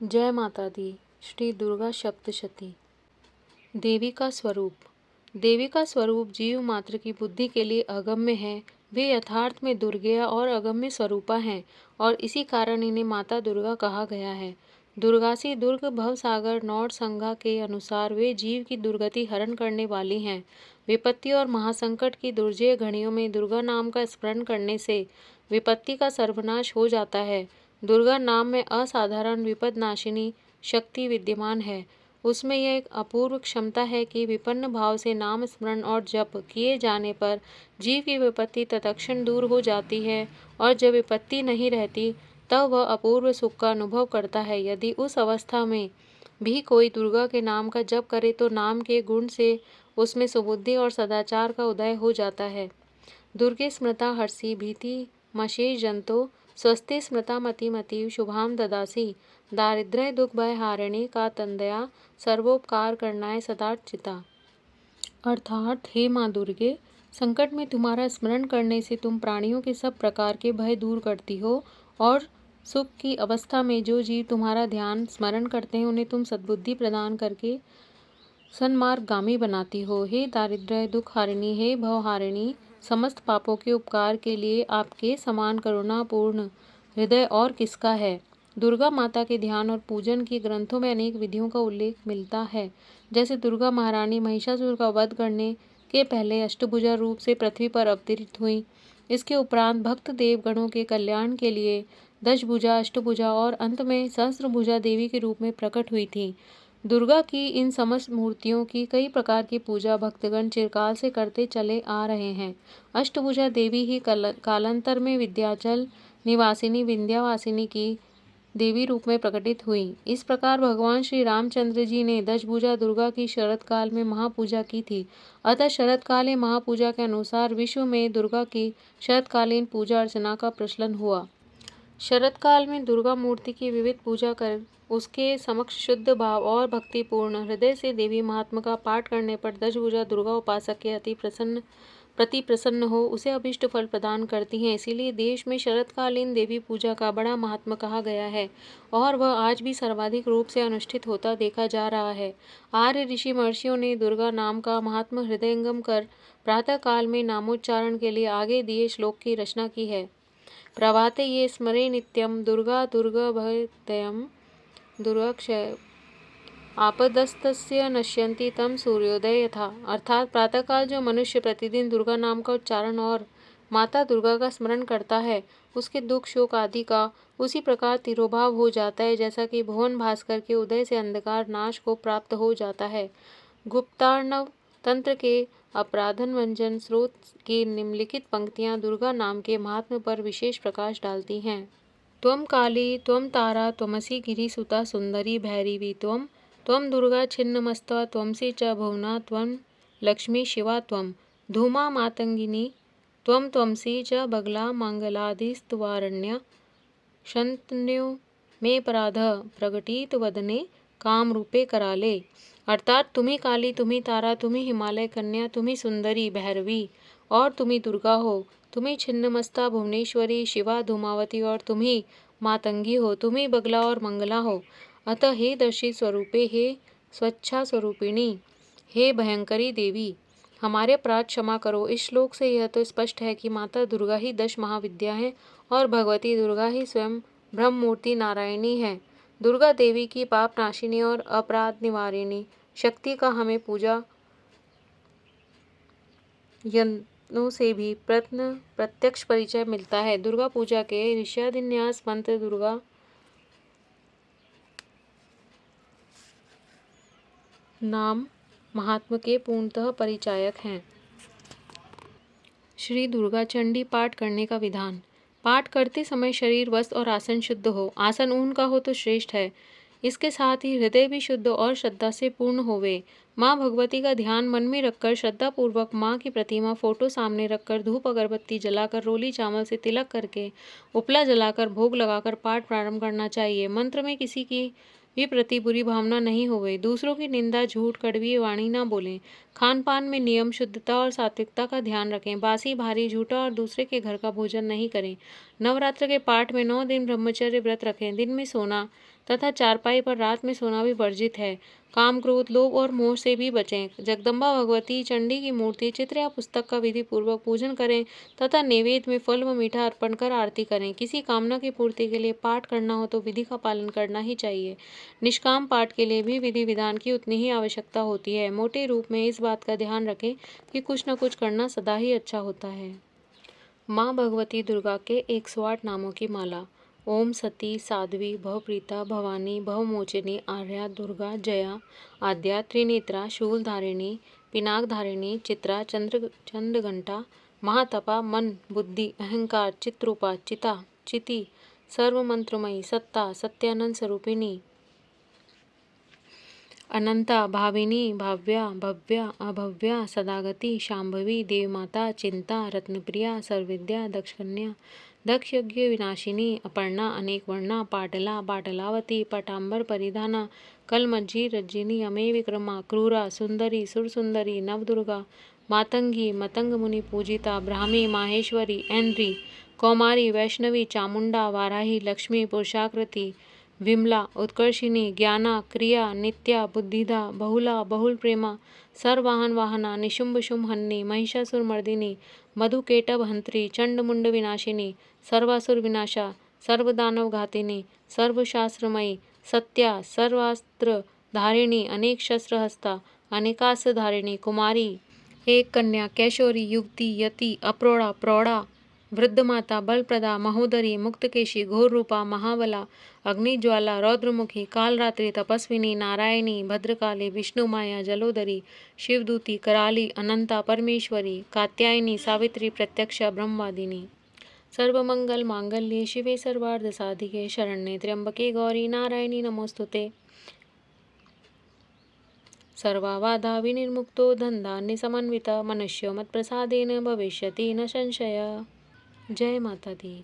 जय माता दी। श्री दुर्गा सप्तशती। देवी का स्वरूप। देवी का स्वरूप जीव मात्र की बुद्धि के लिए अगम्य है। वे यथार्थ में दुर्गेय और अगम्य स्वरूपा हैं और इसी कारण इन्हें माता दुर्गा कहा गया है। दुर्गासी दुर्ग भवसागर नौड संज्ञा के अनुसार वे जीव की दुर्गति हरण करने वाली हैं। विपत्ति और महासंकट की दुर्जय घड़ियों में दुर्गा नाम का स्मरण करने से विपत्ति का सर्वनाश हो जाता है। दुर्गा नाम में असाधारण विपदनाशिनी शक्ति विद्यमान है। उसमें यह एक अपूर्व क्षमता है कि विपन्न भाव से नाम स्मरण और जप किए जाने पर जीव की विपत्ति तत्क्षण दूर हो जाती है और जब विपत्ति नहीं रहती तब वह अपूर्व सुख का अनुभव करता है। यदि उस अवस्था में भी कोई दुर्गा के नाम का जप करे तो नाम के गुण से उसमें सुबुद्धि और सदाचार का उदय हो जाता है। दुर्गे स्मृता हर्षि भीति मशेष जंतो स्वस्ति स्मृता मतिमतीव शुभाम ददासी। दारिद्र्य दुख भय हारिणी का तंदया सर्वोपकार करनाय सदाचिता। अर्थात हे माँ दुर्गे, संकट में तुम्हारा स्मरण करने से तुम प्राणियों के सब प्रकार के भय दूर करती हो और सुख की अवस्था में जो जीव तुम्हारा ध्यान स्मरण करते हैं उन्हें तुम सद्बुद्धि प्रदान करके सन्मार्गगामी बनाती हो। हे दारिद्र्य दुख हारिणी, हे भवहारिणी, समस्त पापों के उपकार के लिए आपके समान करुणापूर्ण हृदय और किसका है। दुर्गा माता के ध्यान और पूजन की ग्रंथों में अनेक विधियों का उल्लेख मिलता है। जैसे दुर्गा महारानी महिषासुर का वध करने के पहले अष्टभुजा रूप से पृथ्वी पर अवतरित हुई। इसके उपरांत भक्त देवगणों के कल्याण के लिए दशभुजा, अष्टभुजा और अंत में सहस्त्रभुजा देवी के रूप में प्रकट हुई थी। दुर्गा की इन समस्त मूर्तियों की कई प्रकार की पूजा भक्तगण चिरकाल से करते चले आ रहे हैं। अष्टभुजा देवी ही कालांतर में विंध्याचल निवासिनी विंध्यावासिनी की देवी रूप में प्रकटित हुई। इस प्रकार भगवान श्री रामचंद्र जी ने दशभुजा दुर्गा की शरद काल में महापूजा की थी। अतः शरद काले महापूजा के अनुसार विश्व में दुर्गा की शरदकालीन पूजा अर्चना का प्रचलन हुआ। शरद काल में दुर्गा मूर्ति की विविध पूजा कर उसके समक्ष शुद्ध भाव और भक्तिपूर्ण हृदय से देवी महात्म का पाठ करने पर दशभुजा दुर्गा उपासक के प्रति प्रसन्न हो उसे अभिष्ट फल प्रदान करती हैं। इसीलिए देश में शरदकालीन देवी पूजा का बड़ा महात्म कहा गया है और वह आज भी सर्वाधिक रूप से अनुष्ठित होता देखा जा रहा है। आर्य ऋषि महर्षियों ने दुर्गा नाम का महात्म हृदयंगम कर प्रातः काल में नामोच्चारण के लिए आगे दिए श्लोक की रचना की है। प्रभाते ये स्मरे नित्यम दुर्गा दुर्गाभयदयं दुर्गाक्षय आपदस्तस्य नश्यन्ति तम सूर्योदय यथा। अर्थात प्रातःकाल जो मनुष्य प्रतिदिन दुर्गा नाम का उच्चारण और माता दुर्गा का स्मरण करता है उसके दुख शोक आदि का उसी प्रकार तिरोभाव हो जाता है जैसा कि भुवन भास्कर के उदय से अंधकार नाश को प्राप्त हो जाता है। गुप्तार्णव तंत्र के अपराधन व्यंजन स्रोत की निम्नलिखित पंक्तियां दुर्गा नाम के महात्म्य पर विशेष प्रकाश डालती हैं। त्वं काली त्वं तारा त्वमसि गिरिसुता सुंदरी भैरवी त्वं दुर्गा छिन्नमस्ता त्वमसि च भुवना त्वं लक्ष्मी शिवा त्वं धूमा मातंगिनी त्वमसि च बगला मंगलादिस्तवारण्य शंतन्यो मे पराध प्रगटित वदने काम रूपे कराले। अर्थात तुम्ही काली, तुम्ही तारा, तुम्ही हिमालय कन्या, तुम्ही सुंदरी भैरवी और तुम्ही दुर्गा हो। तुम्ही छिन्नमस्ता भुवनेश्वरी शिवा धूमावती और तुम्ही मातंगी हो। तुम्ही बगला और मंगला हो। अतः हे दर्शी स्वरूपे, हे स्वच्छा स्वरूपिणी, हे भयंकरी देवी, हमारे अपराध क्षमा करो। इस श्लोक से यह तो स्पष्ट है कि माता दुर्गा ही दश महाविद्या है और भगवती दुर्गा ही स्वयं ब्रह्म मूर्ति नारायणी है। दुर्गा देवी की पाप नाशिनी और अपराध निवारिणी शक्ति का हमें पूजा यत्नों से भी प्रत्यक्ष परिचय मिलता है। दुर्गा पूजा के ऋष्यादिन्यास मंत्र दुर्गा नाम महात्म के पूर्णतः परिचायक हैं। श्री दुर्गा चंडी पाठ करने का विधान। पाठ करते समय शरीर, वस्त्र और आसन शुद्ध हो। आसन ऊन का हो तो श्रेष्ठ है। इसके साथ ही हृदय भी शुद्ध और श्रद्धा से पूर्ण होवे। माँ भगवती का ध्यान मन में रखकर श्रद्धापूर्वक माँ की प्रतिमा फोटो सामने रखकर धूप अगरबत्ती जलाकर रोली चावल से तिलक करके उपला जलाकर भोग लगाकर पाठ प्रारंभ करना चाहिए। मंत्र में किसी की भी प्रति बुरी भावना नहीं होवे। दूसरों की निंदा, झूठ, कड़वी वाणी ना बोलें। खान पान में नियम, शुद्धता और सात्विकता का ध्यान रखें। बासी, भारी, झूठा और दूसरे के घर का भोजन नहीं करें। नवरात्र के पाठ में 9 दिन ब्रह्मचर्य व्रत रखें। दिन में सोना, तथा चारपाई पर रात में सोना भी वर्जित है। काम, क्रोध, लोभ और मोह से भी बचें। जगदम्बा भगवती चंडी की मूर्ति, चित्र या पुस्तक का विधि पूर्वक पूजन करें तथा नैवेद्य में फल व मीठा अर्पण कर आरती करें। किसी कामना की पूर्ति के लिए पाठ करना हो तो विधि का पालन करना ही चाहिए। निष्काम पाठ के लिए भी विधि विधान की उतनी ही आवश्यकता होती है। मोटे रूप में इस बात का ध्यान रखें कि कुछ न कुछ करना सदा ही अच्छा होता है। माँ भगवती दुर्गा के 108 नामों की माला। ओम सती, साध्वी, भवप्रीता, भवानी, भवमोचिनी, आर्या, दुर्गा, जया, आद्या, त्रिनेत्रा, शूलधारिणी, पिनाकधारिणी, चित्रा, चंद्रघंटा, महातपा, मन, बुद्धि, अहंकार, चित्रूपा, चिता, चिति, सर्वमंत्रमयी, सत्ता, सत्यानंद स्वरूपिणी, अनंता, भाविनी, भाव्या, भव्या, अभव्या, सदागति, शांभवी, देवमाता, चिंता, रत्नप्रिया, सर्वविद्या, दक्षकन्या, दक्ष यज्ञ विनाशिनी, अपर्णा, अनेक वर्णा, पाटला, पाटलावती, पटांबर परिधाना, कलमज्जी, रज्जिनी, अमे विक्रमा, क्रूरा, सुंदरी, सुरसुंदरी, नवदुर्गा, मातंगी, मतंग मुनि पूजिता, ब्राह्मी, माहेश्वरी, ऐन्द्री, कौमारी, वैष्णवी, चामुंडा, वाराही, लक्ष्मी, पुरुषाकृति, विमला, उत्कर्षिणी, ज्ञाना, क्रिया, नित्या, बुद्धिदा, बहुला, बहुल प्रेमा, सर्वाहन वाहना, निशुंभ शुंभ हन्नी, महिषासुरमर्दिनी, मधुकेटभ हंत्री, चंडमुंड विनाशिनी, सर्वासुर विनाशा, सर्वदानव घातिनी, सर्वशास्त्रमयी, सत्या, सर्वास्त्र धारिणी, अनेक शस्त्र हस्ता, अनेकास्त्र धारिणी, कुमारी, एक कन्या, कैशोरी, युवती, यति, अप्रौढ़ा, प्रौढ़ा, वृद्धमाता, बलप्रदा, महोदरी, मुक्तकेशी, घोर रूपा, महाबला, अग्निज्वाला, रौद्रमुखी, कालरात्रि, तपस्विनी, नारायणी, भद्रकाली, विष्णुमाया, जलोदरी, शिवदूती, कराली, अनंता, परमेश्वरी, कात्यायनी, सावित्री, प्रत्यक्षा, ब्रह्मवादिनी। सर्वमंगल मांगल्ये शिवे सर्वार्थ साधिके शरण्ये त्र्यंबके गौरी नारायणी नमोस्तुते। सर्वाबाधा विनिर्मुक्तो धन्धान्य समन्विता मनुष्यो मत्प्रसादेन भविष्यति न संशय। जय माता दी।